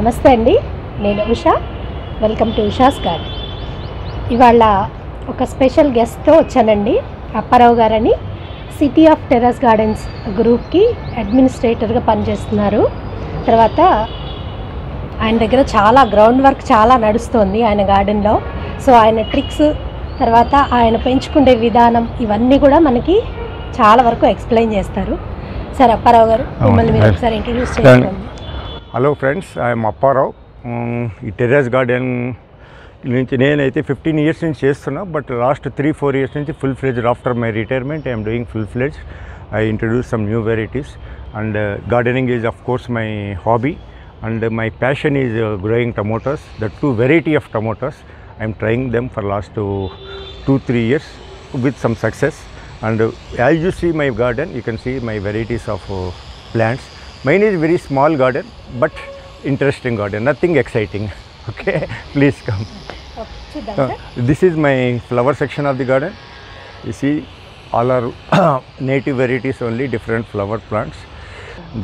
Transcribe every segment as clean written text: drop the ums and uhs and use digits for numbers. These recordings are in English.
నమస్తే అండి, నేను Usha. Welcome to Usha's garden. ఇవాళ ఒక స్పెషల్ గెస్ట్తో వచ్చానండి. అప్పారావు గారని సిటీ ఆఫ్ టెర్రస్ గార్డెన్స్ గ్రూప్కి అడ్మినిస్ట్రేటర్గా పనిచేస్తున్నారు. తర్వాత ఆయన దగ్గర చాలా గ్రౌండ్ వర్క్ చాలా నడుస్తుంది ఆయన గార్డెన్లో. సో ఆయన ట్రిక్స్, తర్వాత ఆయన పెంచుకునే విధానం, ఇవన్నీ కూడా మనకి చాలా వరకు ఎక్స్ప్లెయిన్ చేస్తారు. సార్ అప్పారావు గారు, మిమ్మల్ని మీరు ఒకసారి ఇంట్రడ్యూస్ చేయండి. Hello friends, I'm Apparao. ఈ టెర్రస్ గార్డెన్ నుంచి నేనైతే 15 years నుంచి చేస్తున్నా. బట్ లాస్ట్ 3-4 years నుంచి full fledged after my retirement I'm doing full fledged. I introduce some new varieties and gardening is of course my hobby and my passion is growing tomatoes. The two variety of tomatoes I am trying them for last 2-3 years with some success. And as you see my garden, you can see my varieties of plants. Mine is very small garden but interesting garden, nothing exciting. Okay, please come. This is my flower section of the garden. You see all are native varieties only, different flower plants.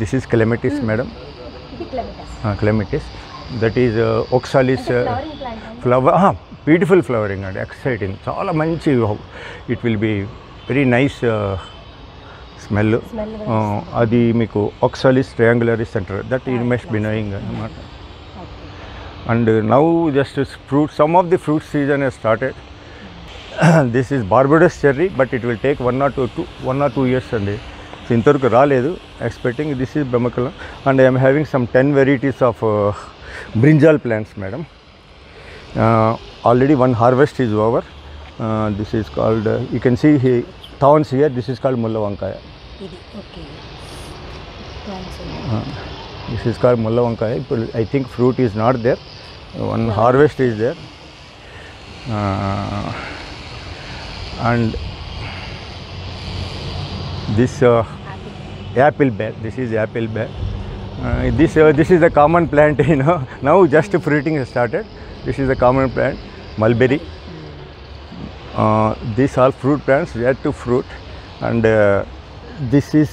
This is clematis, madam. Clematis, that is oxalis flower. Beautiful flowering and exciting, chaala manchi. It will be very nice smell. Adi meeku oxalis triangularis center, that you must be knowing. And now just fruit, some of the fruit season has started. This is Barbados cherry, but it will take 1 or 2 years and so ఇంతవరకు రాలేదు, expecting. This is బ్రహ్మకలం and I'm having some 10 varieties of brinjal plants, madam. Already one harvest is over. This is called, you can see thorns here. This is called mulla vankaya. This is called mulla vankaya. I think fruit is not there. One harvest is there. And this apple bear. This is apple bear. This is a common plant, you know. Now just fruiting has started. This is a common plant, mulberry. These are fruit plants, yet to fruit. And this is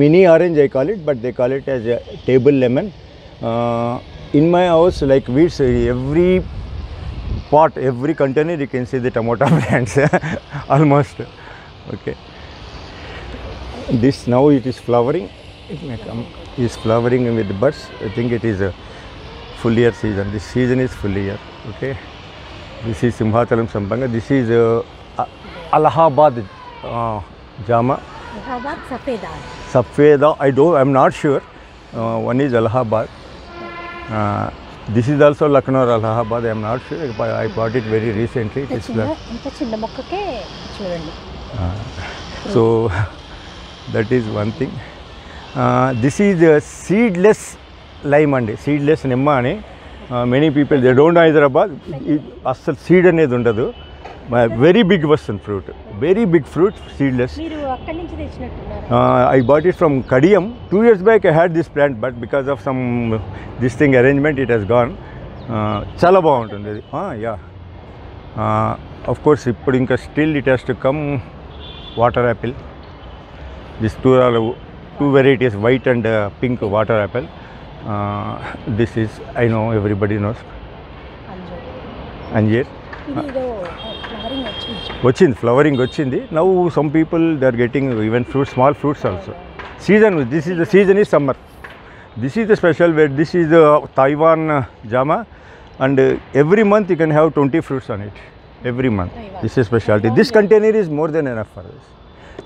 mini orange, I call it, but they call it as a table lemon. In my house, like weeds, every pot, every container, you can see the tomato plants almost. Okay. This now it is flowering. It may come, is flowering with buds. I think it is a full year season. This season is full year. Okay. This is Simhachalam Sampanga. This is Allahabad Jama. Allahabad Safeda. Safeda. I'm not sure. One is Allahabad. This is also Lucknow or Allahabad. I'm not sure. I bought it very recently. It is చిన్న మొక్కకే చూడండి. So that is one thing. This is seedless lime and seedless nimma ani. Many people they don't know Hyderabad. Asal seed anedi undadu. Very big version fruit. Very big fruit, seedless. మీరు అక్కడి నుంచి తెచ్చినట్టున్నారు. I bought it from Kadiyam. 2 years back I had this plant, but because of some this thing arrangement it has gone. Chala బాగుంటుంది ఇది. Yeah. Of course ఇప్పుడు ఇంకా still it has to come water apple. These two varieties, white and pink water apple. This is, I know everybody knows, Anjeer. Flowering వచ్చింది. Now some people they are getting even fruits, small fruits also. Season, this is the season is summer. This is the special where this is the Taiwan Jama, and every month you can have 20 fruits on it. Every month. This is specialty. This container is more than enough for us.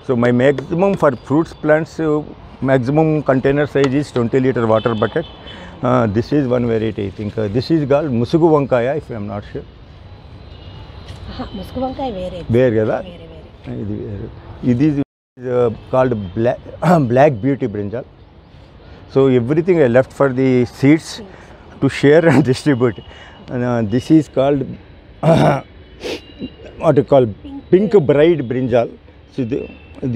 So my maximum for fruits plants, maximum container size is 20-liter water bucket. This is one variety, I think. This is called Musugu Vankaya, if I am not sure. ముసుగు వంకాయ వేరే కదా. It is called black beauty brinjal. So everything I left for the seeds to share and distribute. This is called what you call pink bride brinjal. So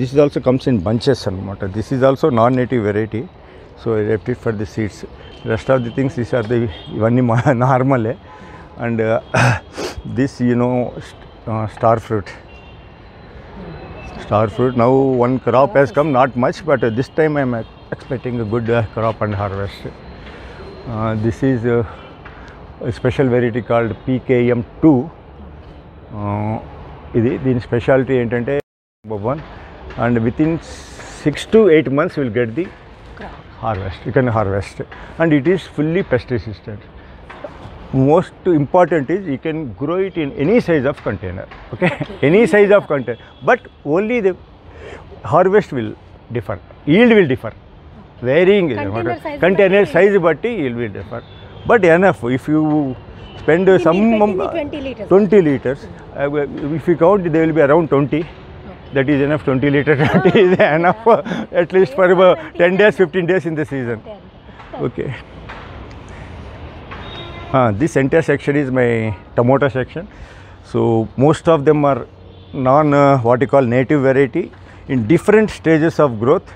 this is also comes in bunches anamata. This is also non-native variety, so I left it for the seeds. Rest of the things, these are the ivanni normal. And this, you know, star fruit. Now one crop has come, not much, but this time I am expecting a good crop and harvest. This is a special variety called PKM2. ఇది దీని speciality ఏంటంటే one, and within 6 to 8 months you will get the harvest. You can harvest, and it is fully pest resistant. Most important is you can grow it in any size of container. Okay, any size of container, but only the harvest will differ, yield will differ, varying container size batti yield will differ, but enough. If you spend some 20 liters, if you count, they will be around 20. That is enough. 20 liters is enough at least for 10 days, 15 days in the season. Okay. This entire section is my tomato section. So most of them are what you call native variety in different stages of growth.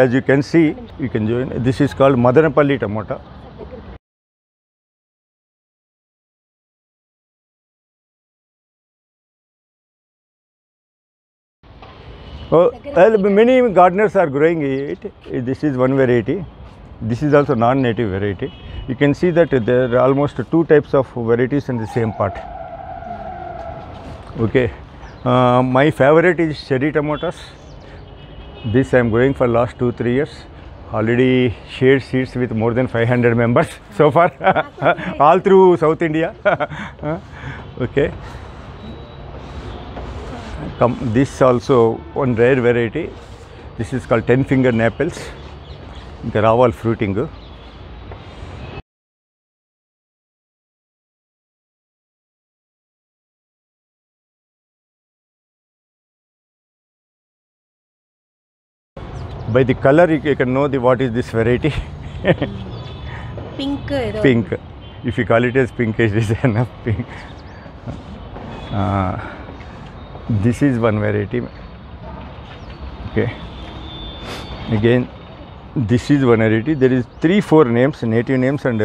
As you can see, you can join. This is called Madanapalli tomato. Well, many gardeners are growing it. This is one variety. This is also non-native variety. You can see that there are almost 2 types of varieties in the same pot. Okay. My favorite is cherry tomatoes. This I am growing for last 2-3 years. Already shared seeds with more than 500 members so far, all through South India. Okay. This also one rare variety. This is called 10 finger Naples. They are all fruiting. By the color you can know what is this variety. Pink. Pink. If you call it as pink, it is enough pink. This is one variety. Okay. Again, this is one variety. There is 3-4 names, native names and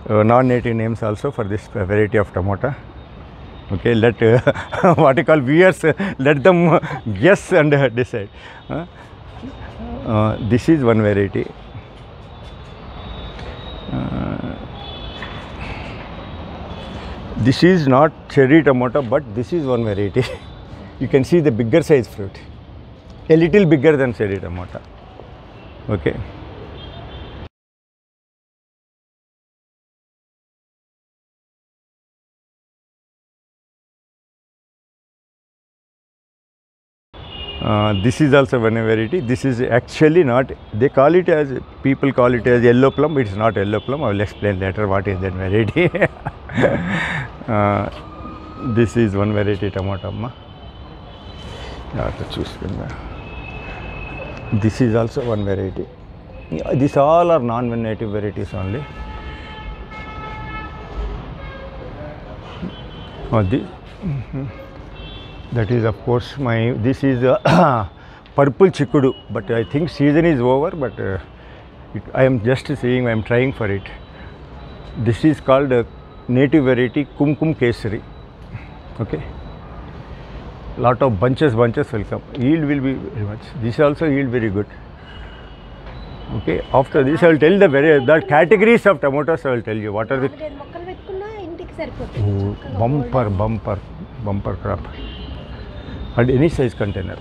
non-native names also for this variety of tomato. Okay, let what you call viewers, let them guess and decide. This is one variety. This is not cherry tomato, but this is one variety. You can see the bigger size fruit, a little bigger than cherry tomato. Okay. This is also one variety. This is actually not, they call it as, people call it as yellow plum. It's not yellow plum. I will explain later what is that variety. This is one variety tomato. This is also one variety. These all are non-native varieties only. That is of course this is purple chikudu, but I think season is over, but I am just saying, I am trying for it. This is called native variety Kumkum Kesari. Okay. Lot of bunches will come. Yield will be very much. This also yield very good. Okay. After this I will tell the categories of tomatoes. I will tell you what are the bumper crop. And any size container.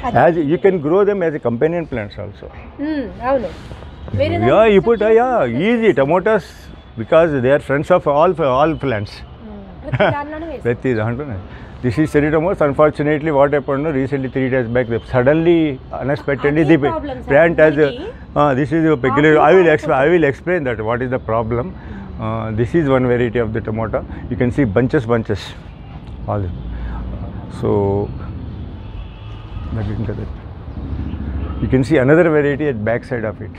As you can grow them as a companion plants also. Yeah, you put easy tomatoes, because they are friends of all plants. This is cherry tomatoes. Unfortunately, what happened recently 3 days back, suddenly, unexpectedly, the plant has this is a peculiar. I will explain that what is the problem. This is one variety of the tomato. You can see bunches. All. So you can see another variety at back side of it.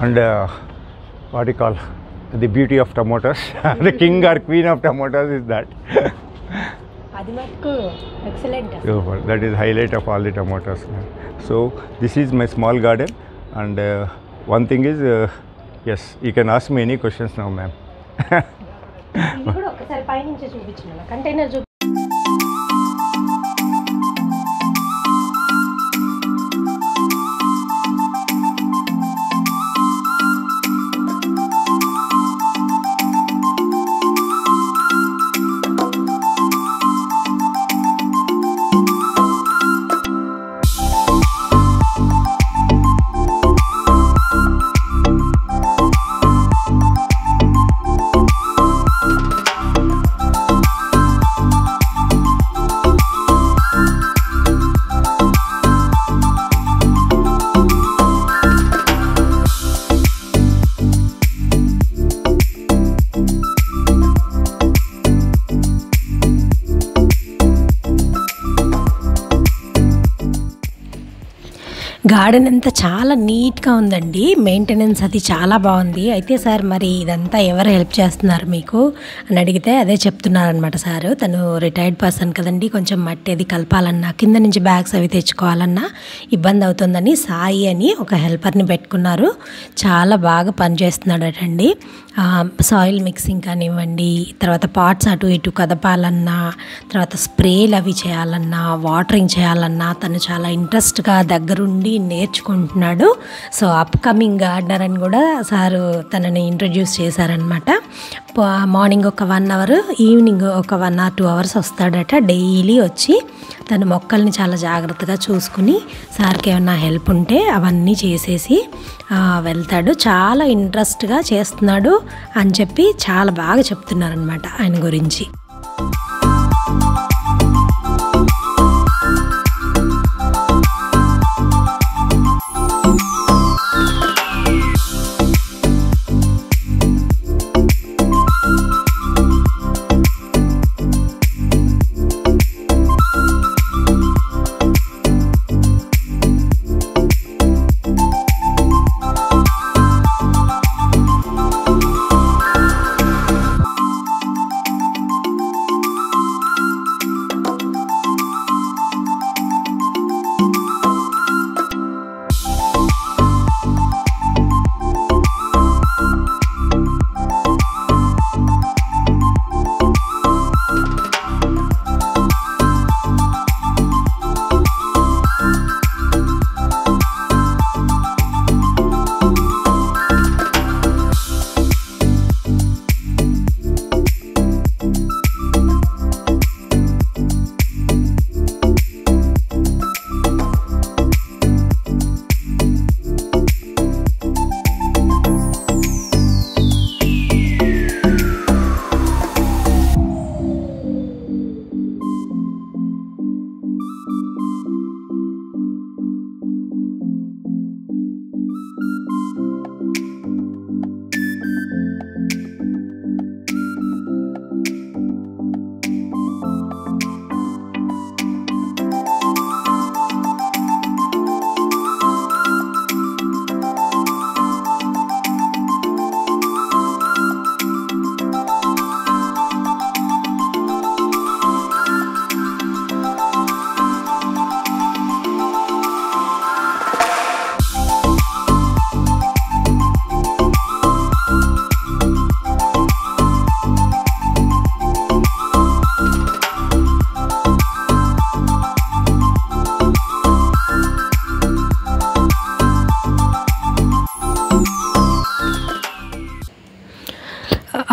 And what you call the beauty of tomatoes, the king or queen of tomatoes is that. Excellent. That is highlight of all the tomatoes. So this is my small garden, and one thing is, yes, you can ask me any questions now, ma'am. ఇది కూడా ఒకసారి పైనుంచి చూపించు, container garden అంతా చాలా నీట్గా ఉందండి. Maintenance అది చాలా బాగుంది. అయితే సార్ మరి ఇదంతా ఎవరు హెల్ప్ చేస్తున్నారు మీకు అని అడిగితే అదే చెప్తున్నారనమాట సార్. తను రిటైర్డ్ పర్సన్ కదండి, కొంచెం మట్టి అది కలపాలన్నా కింద నుంచి బ్యాగ్స్ అవి తెచ్చుకోవాలన్నా ఇబ్బంది అవుతుందని సాయి అని ఒక హెల్పర్ని పెట్టుకున్నారు. చాలా బాగా పనిచేస్తున్నాడటండి. సాయిల్ మిక్సింగ్ కానివ్వండి, తర్వాత పాట్స్ అటు ఇటు కదపాలన్నా, తర్వాత స్ప్రేలు అవి చేయాలన్నా, వాటరింగ్ చేయాలన్నా తను చాలా ఇంట్రెస్ట్గా దగ్గరుండి నేర్చుకుంటున్నాడు. సో అప్కమింగ్ గార్డెనర్ అని కూడా సారు తనని ఇంట్రడ్యూస్ చేశారనమాట. మార్నింగ్ ఒక 1 అవర్, ఈవినింగ్ ఒక 1 or 2 hours వస్తాడట. డైలీ వచ్చి తన మొక్కల్ని చాలా జాగ్రత్తగా చూసుకుని సార్కి ఏమన్నా హెల్ప్ ఉంటే అవన్నీ చేసేసి వెళ్తాడు. చాలా ఇంట్రెస్ట్గా చేస్తున్నాడు అని చెప్పి చాలా బాగా చెప్తున్నారనమాట ఆయన గురించి.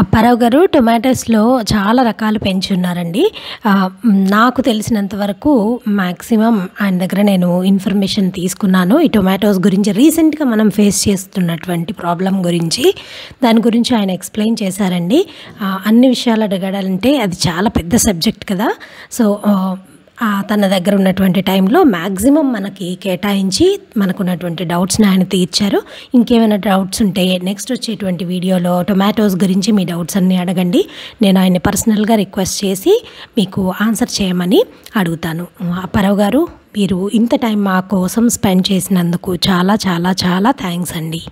అప్పారావు గారు టొమాటోస్లో చాలా రకాలు పెంచున్నారండి. నాకు తెలిసినంత వరకు మ్యాక్సిమం ఆయన దగ్గర నేను ఇన్ఫర్మేషన్ తీసుకున్నాను ఈ టొమాటోస్ గురించి. రీసెంట్గా మనం ఫేస్ చేస్తున్నటువంటి ప్రాబ్లం గురించి, దాని గురించి ఆయన ఎక్స్ప్లెయిన్ చేశారండి. అన్ని విషయాలు అడగాలంటే అది చాలా పెద్ద సబ్జెక్ట్ కదా. సో తన దగ్గర ఉన్నటువంటి టైంలో మ్యాక్సిమం మనకి కేటాయించి మనకున్నటువంటి డౌట్స్ని ఆయన తీర్చారు. ఇంకేమైనా డౌట్స్ ఉంటే నెక్స్ట్ వచ్చేటువంటి వీడియోలో టొమాటోస్ గురించి మీ డౌట్స్ అన్నీ అడగండి. నేను ఆయన్ని పర్సనల్గా రిక్వెస్ట్ చేసి మీకు ఆన్సర్ చేయమని అడుగుతాను. అప్పారావు గారు, మీరు ఇంత టైం మా కోసం స్పెండ్ చేసినందుకు చాలా చాలా చాలా థ్యాంక్స్ అండి.